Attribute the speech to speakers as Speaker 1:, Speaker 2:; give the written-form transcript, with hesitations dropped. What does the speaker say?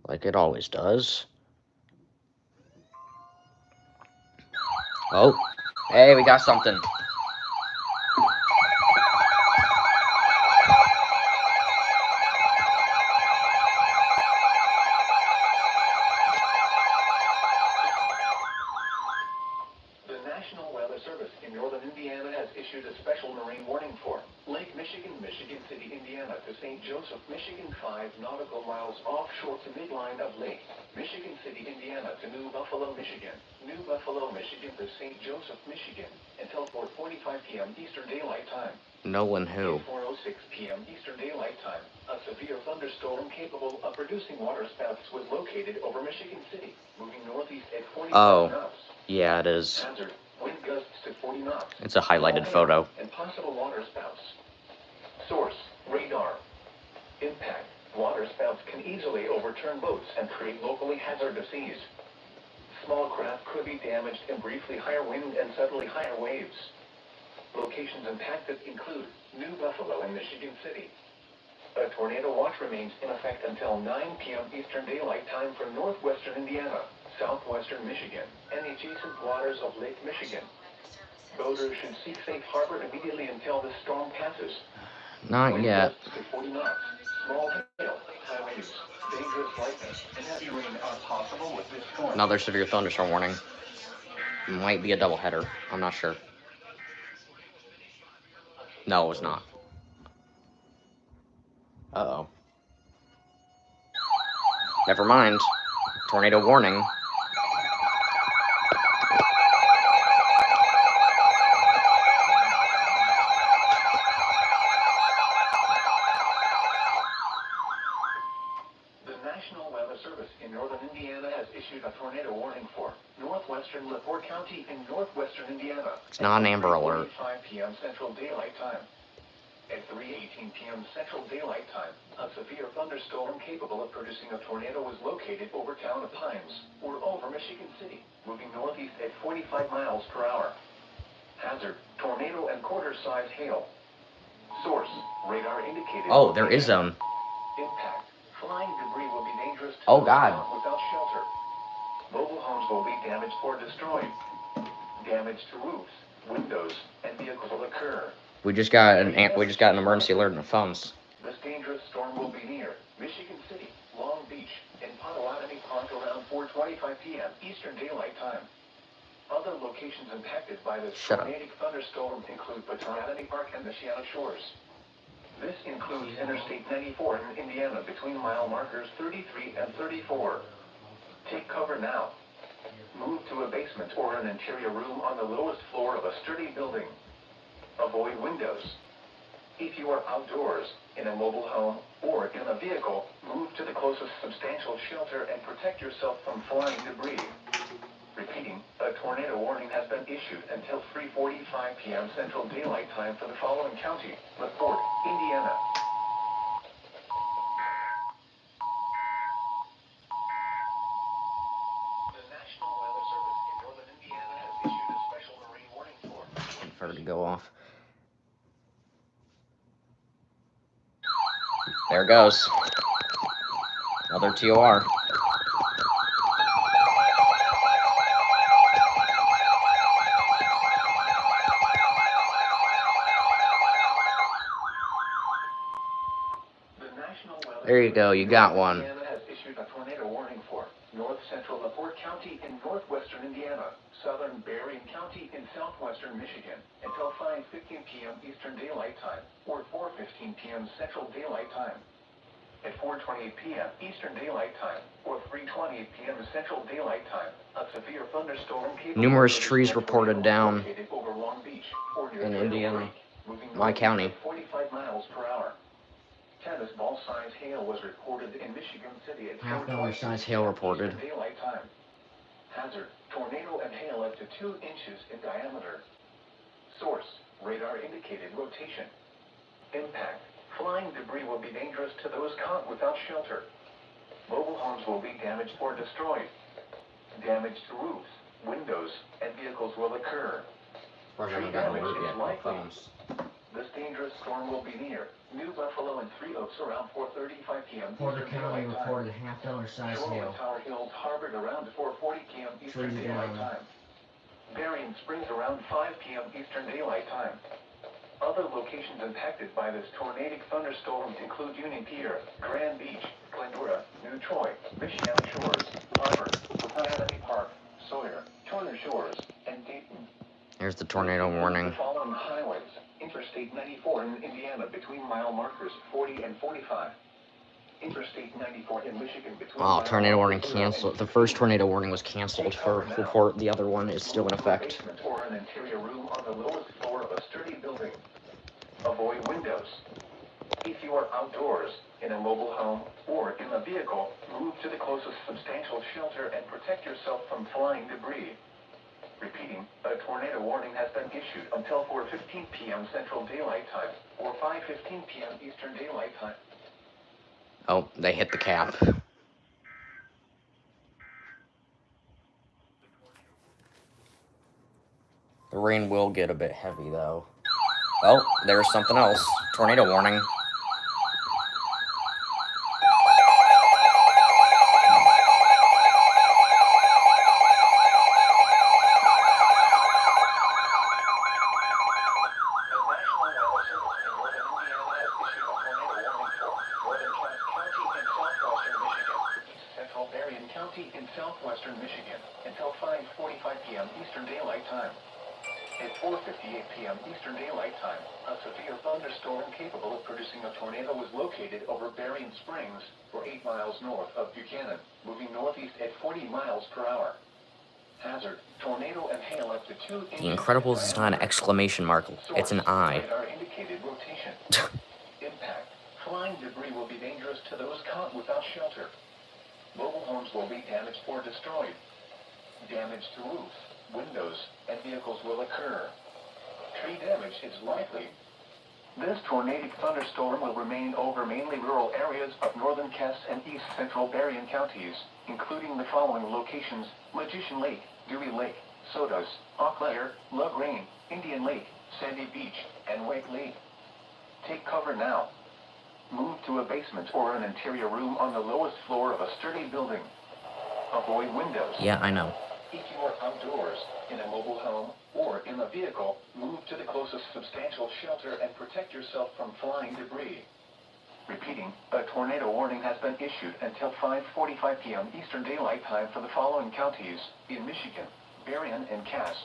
Speaker 1: Like it always does. Oh, hey, we got something.
Speaker 2: The National Weather Service in northern Indiana has issued a special marine warning for Lake Michigan, Michigan City, Indiana to St. Joseph, Michigan, 5 nautical miles offshore to midline of Lake Michigan City, Indiana to New Buffalo, Michigan, New Buffalo, Michigan to St. Joseph, Michigan until 4:45 p.m. Eastern Daylight Time.
Speaker 1: No one who.
Speaker 2: At 4:06 p.m. Eastern Daylight Time, a severe thunderstorm capable of producing waterspouts was located over Michigan City, moving northeast at 45 knots.
Speaker 1: Yeah, it is.
Speaker 2: Hazard, wind gusts to 40 knots.
Speaker 1: It's a highlighted photo.
Speaker 2: And possible waterspouts. Source, radar. Impact, waterspouts can easily overturn boats and create locally hazardous seas. Small craft could be damaged in briefly higher wind and suddenly higher waves. Locations impacted include New Buffalo and Michigan City. A tornado watch remains in effect until 9 p.m. Eastern Daylight Time for northwestern Indiana, southwestern Michigan, and the adjacent waters of Lake Michigan. Boaters should seek safe harbor immediately until the storm passes.
Speaker 1: Not yet.
Speaker 2: To 40 knots, small hail, high waves, dangerous lightning, and heavy rain are possible with this storm.
Speaker 1: Another severe thunderstorm warning. Might be a doubleheader. I'm not sure. No, it was not. Uh-oh. Never mind. Tornado warning.
Speaker 2: The National Weather Service in northern Indiana has issued a tornado warning for northwestern LaPorte County in northwestern Indiana.
Speaker 1: It's not an Amber Alert.
Speaker 2: 5 p.m. Central Daylight Time. At 3:18 p.m. Central Daylight Time, a severe thunderstorm capable of producing a tornado was located over town of Pines, or over Michigan City, moving northeast at 45 miles per hour. Hazard, tornado and quarter-size hail. Source, radar indicated.
Speaker 1: Oh, there is
Speaker 2: Impact, flying debris will be dangerous to
Speaker 1: Oh,
Speaker 2: those
Speaker 1: God.
Speaker 2: without shelter. Mobile homes will be damaged or destroyed. Damage to roofs, windows, and vehicles will occur.
Speaker 1: We just got an emergency alert on the phones.
Speaker 2: This dangerous storm will be near Michigan City, Long Beach, and Potawatomi Park around 4:25 p.m. Eastern Daylight Time. Other locations impacted by this tornadic thunderstorm include Potawatomi Park and the Seattle Shores. This includes Interstate 94 in Indiana between mile markers 33 and 34. Take cover now. Move to a basement or an interior room on the lowest floor of a sturdy building. Avoid windows. If you are outdoors, in a mobile home, or in a vehicle, move to the closest substantial shelter and protect yourself from flying debris. Repeating, a tornado warning has been issued until 3:45 p.m. Central Daylight Time for the following county: LaPorte, Indiana. The National Weather Service in northern Indiana has issued a special marine warning for.
Speaker 1: For her to go off. There it goes. Another TOR. There you go, you got one.
Speaker 2: Indiana has issued a tornado warning for north central LaPorte County in northwestern Indiana, southern Berrien County in southwestern Michigan until 5:15 p.m. Eastern Daylight Time, or 4:15 4:15 p.m. Central Daylight Time. At 4:28 p.m. Eastern Daylight Time, or 3:28 p.m. Central Daylight Time, a severe thunderstorm
Speaker 1: Numerous trees reported down
Speaker 2: over Long Beach, or near
Speaker 1: in
Speaker 2: Turtle
Speaker 1: Indian,
Speaker 2: Creek, moving
Speaker 1: my
Speaker 2: northeast
Speaker 1: county.
Speaker 2: at 45 miles per hour. Tennis ball size hail was reported in Michigan City at
Speaker 1: $half size hail reported.
Speaker 2: Eastern Daylight Time. Hazard, tornado and hail up to 2 inches in diameter. Source, radar indicated rotation. Impact, flying debris will be dangerous to those caught without shelter. Mobile homes will be damaged or destroyed. Damage to roofs, windows, and vehicles will occur. Tree damage is likely. This dangerous storm will be near New Buffalo and Three Oaks around 4:35 p.m.
Speaker 3: Porter County reported $half size hail.
Speaker 2: Tower Hills harbored around 4:40 p.m. Eastern Daylight Time. Berrien Springs around 5 p.m. Eastern Daylight Time. Other locations impacted by this tornadic thunderstorm include Union Pier, Grand Beach, Glendora, New Troy, Michigan Shores, Harbor, Academy Park, Sawyer, Turner Shores, and Dayton.
Speaker 1: Here's the tornado warning.
Speaker 2: The following highways: Interstate 94 in Indiana between mile markers 40 and 45. Interstate 94 in Michigan between
Speaker 1: Oh, tornado warning canceled. The first tornado warning was canceled for report. The other one is still in effect.
Speaker 2: Or an interior room on the lowest floor of a sturdy building. Avoid windows. If you are outdoors, in a mobile home, or in a vehicle, move to the closest substantial shelter and protect yourself from flying debris. Repeating, a tornado warning has been issued until 4:15 p.m. Central Daylight Time, or 5:15 p.m. Eastern Daylight Time.
Speaker 1: Oh, they hit the cap. The rain will get a bit heavy, though. Oh, there's something else. Tornado warning.
Speaker 2: In southwestern Michigan until 5:45 p.m. Eastern Daylight Time. At 4:58 p.m. Eastern Daylight Time, a severe thunderstorm capable of producing a tornado was located over Berrien Springs, or 8 miles north of Buchanan, moving northeast at 40 miles per hour. Hazard, tornado and hail up to 2 inches.
Speaker 1: The Incredibles is not an exclamation mark. It's an I.
Speaker 2: Radar indicated rotation. Impact, flying debris will be dangerous to those caught without shelter. Mobile homes will be damaged or destroyed. Damage to roofs, windows, and vehicles will occur. Tree damage is likely. This tornadic thunderstorm will remain over mainly rural areas of northern Cass and east central Berrien counties, including the following locations: Magician Lake, Dewey Lake, Sodas, Eau-Claire, LaGrange, Indian Lake, Sandy Beach, and Wake Lake. Take cover now. Move to a basement or an interior room on the lowest floor of a sturdy building. Avoid windows.
Speaker 1: Yeah, I know.
Speaker 2: If you are outdoors, in a mobile home, or in a vehicle, move to the closest substantial shelter and protect yourself from flying debris. Repeating, a tornado warning has been issued until 5:45 p.m. Eastern Daylight Time for the following counties in Michigan: Berrien and Cass.